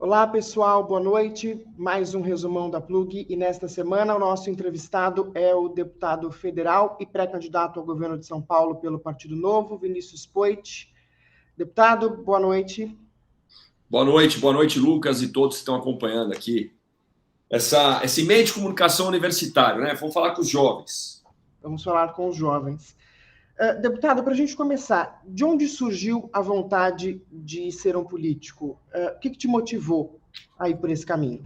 Olá, pessoal, boa noite. Mais um resumão da Plug e nesta semana o nosso entrevistado é o deputado federal e pré-candidato ao governo de São Paulo pelo Partido Novo, Vinícius Poit. Deputado, boa noite. Boa noite, Lucas e todos que estão acompanhando aqui esse meio de comunicação universitário, né? Vamos falar com os jovens. Vamos falar com os jovens. Deputado, para a gente começar, de onde surgiu a vontade de ser um político? O que te motivou a ir por esse caminho?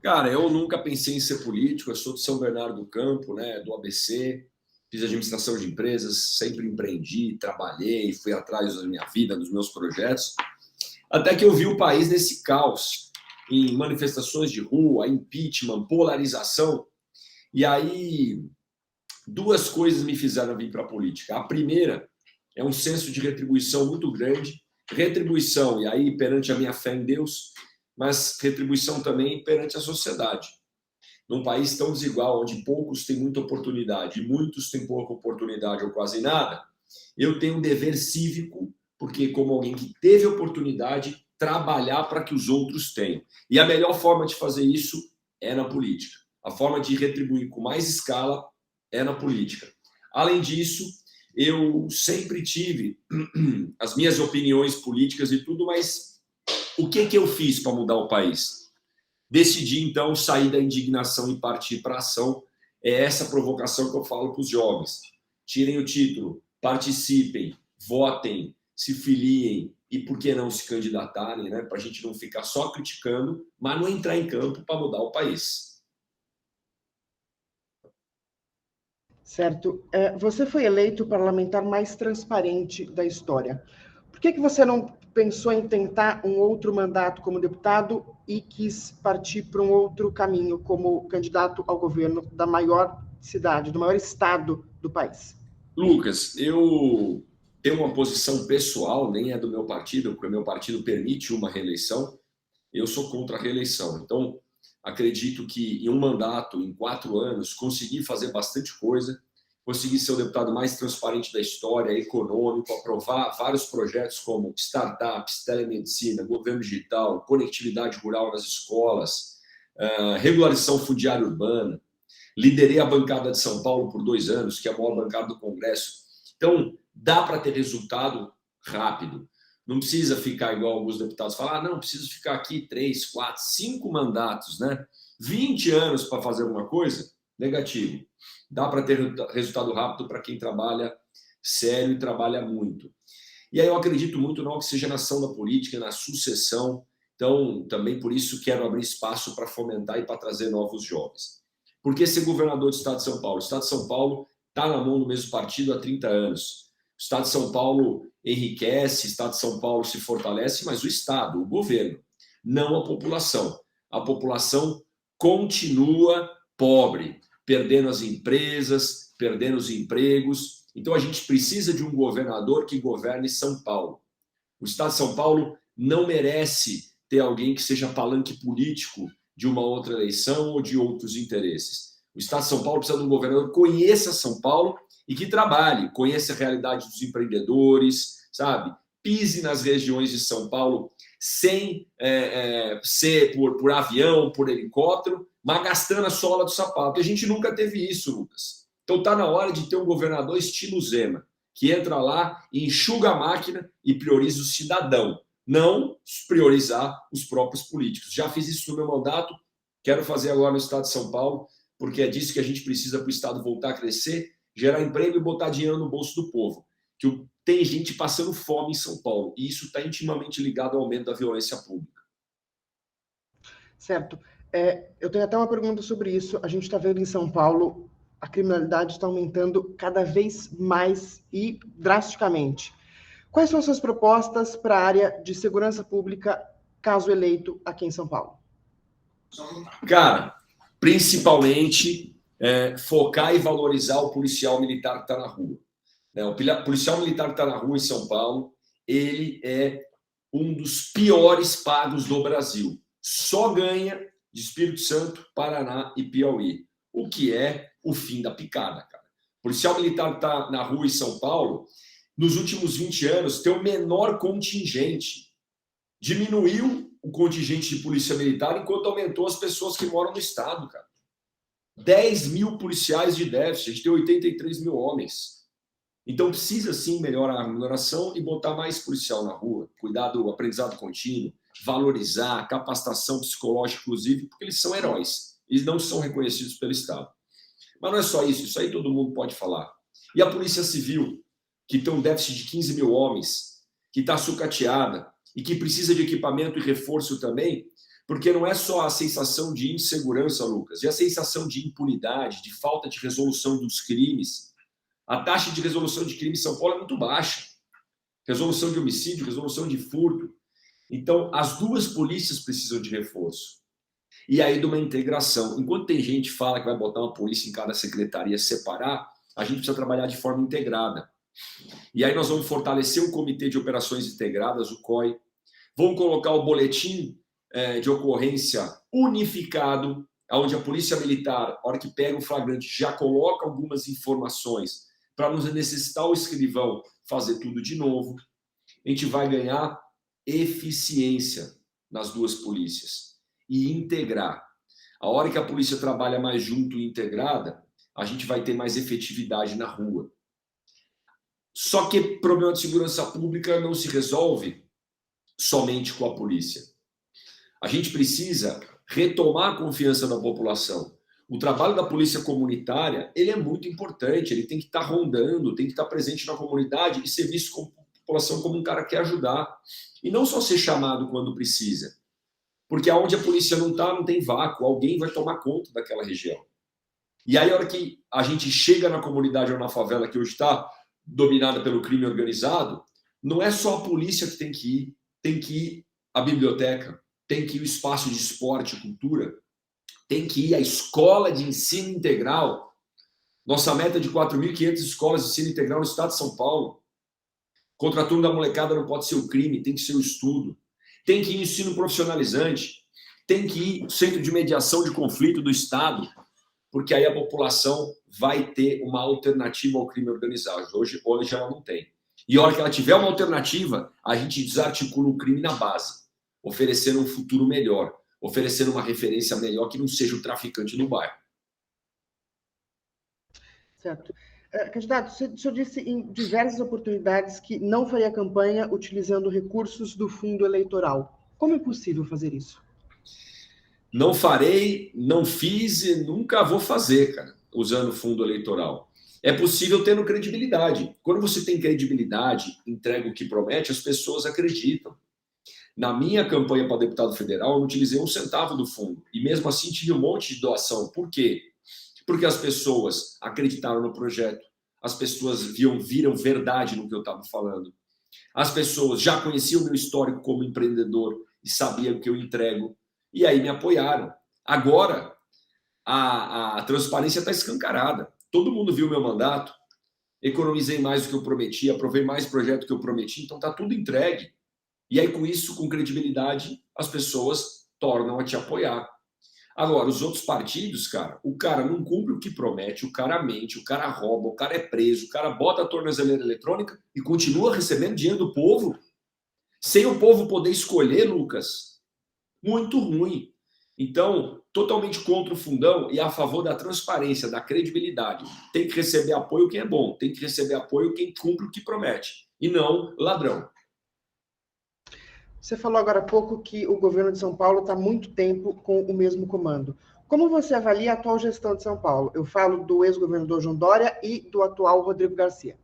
Cara, eu nunca pensei em ser político, eu sou de São Bernardo do Campo, né, do ABC, fiz administração de empresas, sempre empreendi, trabalhei, fui atrás da minha vida, dos meus projetos, até que eu vi o país nesse caos, em manifestações de rua, impeachment, polarização, e aí duas coisas me fizeram vir para a política. A primeira é um senso de retribuição muito grande, retribuição, e aí perante a minha fé em Deus, mas retribuição também perante a sociedade. Num país tão desigual, onde poucos têm muita oportunidade e muitos têm pouca oportunidade ou quase nada, eu tenho um dever cívico, porque como alguém que teve oportunidade, trabalhar para que os outros tenham. E a melhor forma de fazer isso é na política. A forma de retribuir com mais escala é na política. Além disso, eu sempre tive as minhas opiniões políticas e tudo, mas o que eu fiz para mudar o país? Decidi, então, sair da indignação e partir para a ação. É essa provocação que eu falo para os jovens. Tirem o título, participem, votem, se filiem e, por que não, se candidatarem, né? Para a gente não ficar só criticando, mas não entrar em campo para mudar o país. Certo. Você foi eleito o parlamentar mais transparente da história. Por que você não pensou em tentar um outro mandato como deputado e quis partir para um outro caminho como candidato ao governo da maior cidade, do maior estado do país? Lucas, eu tenho uma posição pessoal, nem é do meu partido, porque o meu partido permite uma reeleição. Eu sou contra a reeleição. Então, acredito que em um mandato, em 4 anos, consegui fazer bastante coisa, consegui ser o deputado mais transparente da história, econômico, aprovar vários projetos como startups, telemedicina, governo digital, conectividade rural nas escolas, regularização fundiária urbana. Liderei a bancada de São Paulo por 2 anos, que é a maior bancada do Congresso. Então, dá para ter resultado rápido. Não precisa ficar igual alguns deputados falam, não, preciso ficar aqui 3, 4, 5 mandatos, né? 20 anos para fazer alguma coisa? Negativo. Dá para ter resultado rápido para quem trabalha sério e trabalha muito. E aí eu acredito muito na oxigenação da política, na sucessão. Então, também por isso quero abrir espaço para fomentar e para trazer novos jovens. Por que ser governador do Estado de São Paulo? O Estado de São Paulo está na mão do mesmo partido há 30 anos. O Estado de São Paulo enriquece, o Estado de São Paulo se fortalece, mas o Estado, o governo, não a população. A população continua pobre, perdendo as empresas, perdendo os empregos. Então a gente precisa de um governador que governe São Paulo. O Estado de São Paulo não merece ter alguém que seja palanque político de uma outra eleição ou de outros interesses. O Estado de São Paulo precisa de um governador que conheça São Paulo e que trabalhe, conheça a realidade dos empreendedores, sabe? Pise nas regiões de São Paulo sem ser por avião, por helicóptero, mas gastando a sola do sapato. E a gente nunca teve isso, Lucas. Então está na hora de ter um governador estilo Zema, que entra lá, enxuga a máquina e prioriza o cidadão, não priorizar os próprios políticos. Já fiz isso no meu mandato, quero fazer agora no Estado de São Paulo, porque é disso que a gente precisa para o Estado voltar a crescer, gerar emprego e botar dinheiro no bolso do povo. Que tem gente passando fome em São Paulo, e isso está intimamente ligado ao aumento da violência pública. Certo. Eu tenho até uma pergunta sobre isso. A gente está vendo em São Paulo a criminalidade está aumentando cada vez mais e drasticamente. Quais são as suas propostas para a área de segurança pública, caso eleito aqui em São Paulo? Cara, principalmente focar e valorizar o policial militar que está na rua. O policial militar que está na rua em São Paulo, ele é um dos piores pagos do Brasil. Só ganha de Espírito Santo, Paraná e Piauí, o que é o fim da picada, cara. O policial militar que está na rua em São Paulo, nos últimos 20 anos, tem o menor contingente Diminuiu o contingente de polícia militar enquanto aumentou as pessoas que moram no estado, cara. 10 mil policiais de déficit, a gente tem 83 mil homens. Então precisa sim melhorar a remuneração e botar mais policial na rua, cuidar do aprendizado contínuo, valorizar a capacitação psicológica, inclusive, porque eles são heróis. Eles não são reconhecidos pelo Estado. Mas não é só isso aí todo mundo pode falar. E a Polícia Civil, que tem um déficit de 15 mil homens, que está sucateada e que precisa de equipamento e reforço também, porque não é só a sensação de insegurança, Lucas, e a sensação de impunidade, de falta de resolução dos crimes. A taxa de resolução de crime em São Paulo é muito baixa. Resolução de homicídio, resolução de furto. Então, as duas polícias precisam de reforço. E aí, de uma integração. Enquanto tem gente que fala que vai botar uma polícia em cada secretaria separar, a gente precisa trabalhar de forma integrada. E aí nós vamos fortalecer o Comitê de Operações Integradas, o COI. Vamos colocar o boletim de ocorrência unificado, onde a Polícia Militar, a hora que pega o flagrante, já coloca algumas informações para não necessitar o escrivão fazer tudo de novo. A gente vai ganhar eficiência nas duas polícias e integrar. A hora que a polícia trabalha mais junto e integrada, a gente vai ter mais efetividade na rua. Só que problema de segurança pública não se resolve somente com a polícia. A gente precisa retomar a confiança da população. O trabalho da polícia comunitária, ele é muito importante, ele tem que estar rondando, tem que estar presente na comunidade e ser visto como população como um cara que quer ajudar. E não só ser chamado quando precisa. Porque aonde a polícia não está, não tem vácuo, alguém vai tomar conta daquela região. E aí, a hora que a gente chega na comunidade ou na favela que hoje está dominada pelo crime organizado, não é só a polícia que tem que ir a biblioteca, tem que ir o espaço de esporte e cultura, tem que ir a escola de ensino integral. Nossa meta é de 4.500 escolas de ensino integral no estado de São Paulo. Contra a turma da molecada não pode ser o crime, tem que ser o estudo. Tem que ir ensino profissionalizante, tem que ir o centro de mediação de conflito do estado, porque aí a população vai ter uma alternativa ao crime organizado. Hoje ela não tem. E a hora que ela tiver uma alternativa, a gente desarticula o crime na base, oferecendo um futuro melhor, oferecendo uma referência melhor que não seja o traficante do bairro. Certo. Candidato, o senhor disse em diversas oportunidades que não faria campanha utilizando recursos do fundo eleitoral. Como é possível fazer isso? Não farei, não fiz e nunca vou fazer, cara, usando o fundo eleitoral. É possível tendo credibilidade. Quando você tem credibilidade, entrega o que promete, as pessoas acreditam. Na minha campanha para deputado federal, eu não utilizei um centavo do fundo. E mesmo assim tive um monte de doação. Por quê? Porque as pessoas acreditaram no projeto. As pessoas viram verdade no que eu estava falando. As pessoas já conheciam o meu histórico como empreendedor e sabiam que eu entrego. E aí me apoiaram. Agora, a transparência está escancarada. Todo mundo viu meu mandato. Economizei mais do que eu prometi. Aprovei mais projeto do que eu prometi. Então está tudo entregue. E aí, com isso, com credibilidade, as pessoas tornam a te apoiar. Agora, os outros partidos, cara, o cara não cumpre o que promete, o cara mente, o cara rouba, o cara é preso, o cara bota a tornozeleira eletrônica e continua recebendo dinheiro do povo, sem o povo poder escolher, Lucas. Muito ruim. Então, totalmente contra o fundão e a favor da transparência, da credibilidade. Tem que receber apoio quem é bom, tem que receber apoio quem cumpre o que promete, e não ladrão. Você falou agora há pouco que o governo de São Paulo está há muito tempo com o mesmo comando. Como você avalia a atual gestão de São Paulo? Eu falo do ex-governador João Dória e do atual Rodrigo Garcia.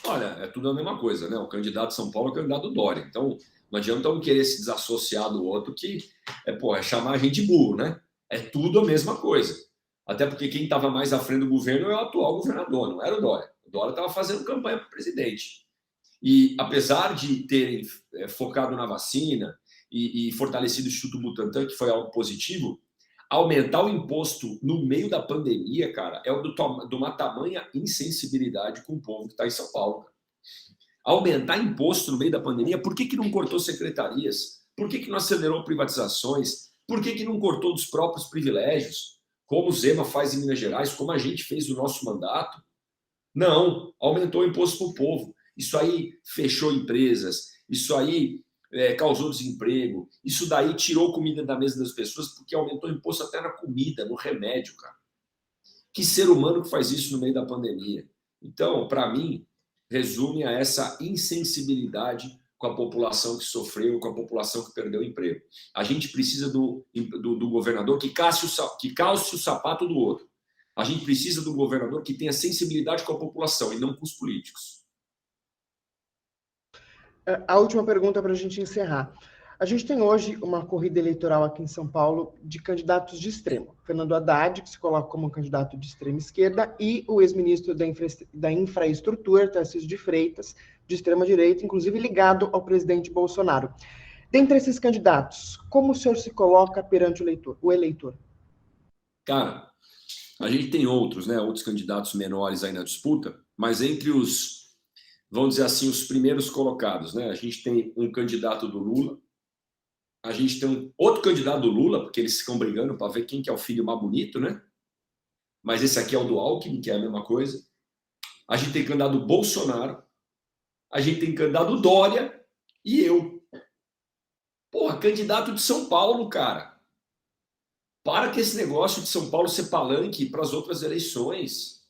Olha, é tudo a mesma coisa, né? O candidato de São Paulo é o candidato do Dória. Então, não adianta um querer se desassociar do outro, que é chamar a gente de burro, né? É tudo a mesma coisa. Até porque quem estava mais à frente do governo é o atual governador, não era o Dória. O Dória estava fazendo campanha para presidente. E apesar de terem focado na vacina e fortalecido o Instituto Butantan, que foi algo positivo, aumentar o imposto no meio da pandemia, cara, é de uma tamanha insensibilidade com o povo que está em São Paulo. Cara. Aumentar imposto no meio da pandemia, por que não cortou secretarias? Por que não acelerou privatizações? Por que não cortou dos próprios privilégios? Como o Zema faz em Minas Gerais, como a gente fez no nosso mandato? Não, aumentou o imposto para o povo. Isso aí fechou empresas, isso aí causou desemprego. Isso daí tirou comida da mesa das pessoas porque aumentou o imposto até na comida, no remédio, cara. Que ser humano que faz isso no meio da pandemia? Então, para mim, resume a essa insensibilidade com a população que sofreu, com a população que perdeu o emprego. A gente precisa do governador que calce o sapato do outro. A gente precisa do governador que tenha sensibilidade com a população e não com os políticos. A última pergunta para a gente encerrar. A gente tem hoje uma corrida eleitoral aqui em São Paulo de candidatos de extremo. Fernando Haddad, que se coloca como candidato de extrema esquerda, e o ex-ministro da Infraestrutura, Tarcísio de Freitas, de extrema direita, inclusive ligado ao presidente Bolsonaro. Dentre esses candidatos, como o senhor se coloca perante o eleitor? Cara, a gente tem outros, né? Outros candidatos menores aí na disputa, mas entre os, vamos dizer assim, os primeiros colocados, né? A gente tem um candidato do Lula, a gente tem um outro candidato do Lula, porque eles ficam brigando para ver quem que é o filho mais bonito, né? Mas esse aqui é o do Alckmin, que é a mesma coisa. A gente tem candidato do Bolsonaro, a gente tem candidato do Dória e eu. Porra, candidato de São Paulo, cara. Para que esse negócio de São Paulo ser palanque para as outras eleições.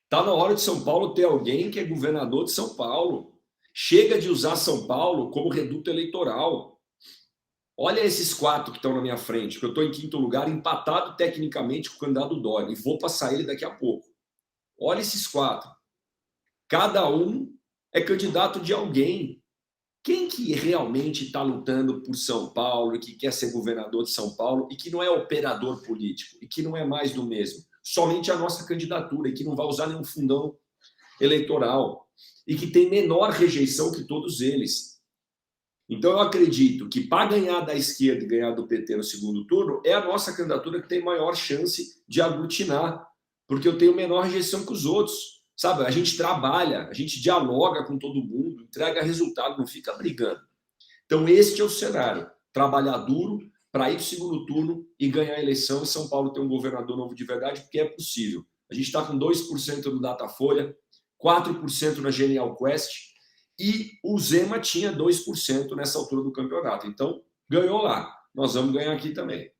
Tá na hora de São Paulo ter alguém que é governador de São Paulo. Chega de usar São Paulo como reduto eleitoral. Olha esses 4 que estão na minha frente, que eu estou em 5º lugar, empatado tecnicamente com o candidato Dória, e vou passar ele daqui a pouco. Olha esses 4. Cada um é candidato de alguém. Quem que realmente está lutando por São Paulo e que quer ser governador de São Paulo e que não é operador político e que não é mais do mesmo? Somente a nossa candidatura e que não vai usar nenhum fundão eleitoral e que tem menor rejeição que todos eles. Então, eu acredito que para ganhar da esquerda e ganhar do PT no segundo turno, é a nossa candidatura que tem maior chance de aglutinar, porque eu tenho menor rejeição que os outros. Sabe, a gente trabalha, a gente dialoga com todo mundo, entrega resultado, não fica brigando. Então, este é o cenário. Trabalhar duro para ir para o segundo turno e ganhar a eleição e São Paulo ter um governador novo de verdade, porque é possível. A gente está com 2% no Datafolha, 4% na Genial Quest, e o Zema tinha 2% nessa altura do campeonato. Então, ganhou lá. Nós vamos ganhar aqui também.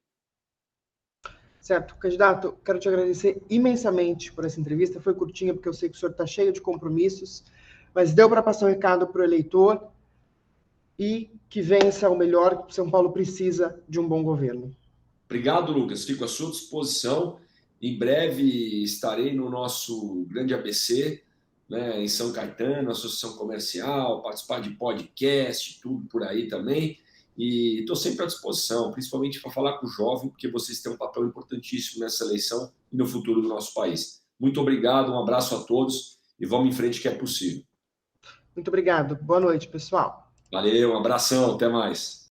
Certo. Candidato, quero te agradecer imensamente por essa entrevista. Foi curtinha, porque eu sei que o senhor está cheio de compromissos, mas deu para passar um recado para o eleitor e que vença o melhor. São Paulo precisa de um bom governo. Obrigado, Lucas. Fico à sua disposição. Em breve estarei no nosso grande ABC, né, em São Caetano, associação comercial, participar de podcast, tudo por aí também. E estou sempre à disposição, principalmente para falar com o jovem, porque vocês têm um papel importantíssimo nessa eleição e no futuro do nosso país. Muito obrigado, um abraço a todos e vamos em frente que é possível. Muito obrigado. Boa noite, pessoal. Valeu, um abração, até mais.